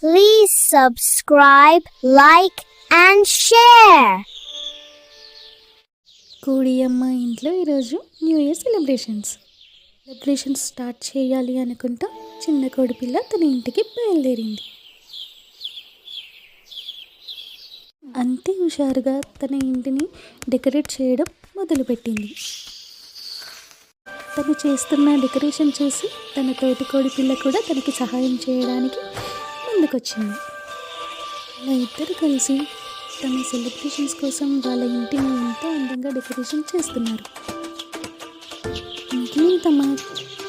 Please subscribe, like and share. కోడియమ్మ ఇంట్లో ఈరోజు new year celebrations start చేయాలి అనుకుంటా చిన్న కోడిపిల్ల తన ఇంటికి బయలుదేరింది. అంతే హుషారుగా తన ఇంటిని డెకరేట్ చేయడం మొదలుపెట్టింది. తను చేస్తున్న డెకరేషన్ చూసి తన తోటి కోడిపిల్ల కూడా తనకి సహాయం చేయడానికి ముందుకొచ్చింది. అలా ఇద్దరు కలిసి తమ సెలబ్రేషన్స్ కోసం వాళ్ళ ఇంటిని ఎంతో అందంగా డెకరేషన్ చేస్తున్నారు. ఇంకేం తమ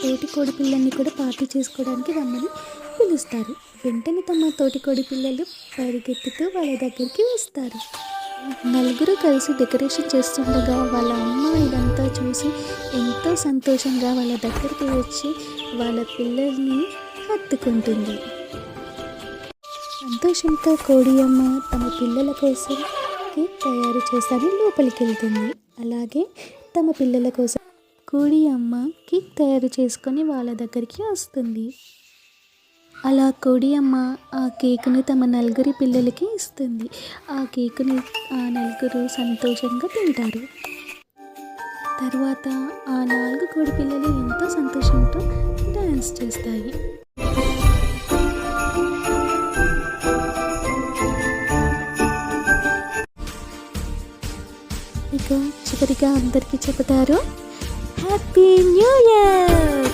తోటి కోడి పిల్లల్ని కూడా పార్టీ చేసుకోవడానికి రమ్మని పిలుస్తారు. వెంటనే తమ తోటి కోడి పిల్లలు పరిగెత్తుతూ వాళ్ళ దగ్గరికి వస్తారు. నలుగురు కలిసి డెకరేషన్ చేస్తుండగా వాళ్ళ అమ్మ ఇదంతా చూసి ఎంతో సంతోషంగా వాళ్ళ దగ్గరికి వచ్చి వాళ్ళ పిల్లల్ని హత్తుకుంటుంది. సంతోషంతో కోడియమ్మ తమ పిల్లల కోసం కేక్ తయారు చేస్తానని లోపలికి వెళ్తుంది. అలాగే తమ పిల్లల కోసం కోడియమ్మ కేక్ తయారు చేసుకొని వాళ్ళ దగ్గరికి వస్తుంది. అలా కోడియమ్మ ఆ కేకుని తమ నలుగురి పిల్లలకి ఇస్తుంది. ఆ కేకుని ఆ నలుగురు సంతోషంగా తింటారు. తర్వాత ఆ 4 కోడి పిల్లలు ఎంతో సంతోషంతో డ్యాన్స్ చేస్తాయి. ఇక చివరిగా అందరికీ చెబుతారు హ్యాపీ న్యూ ఇయర్.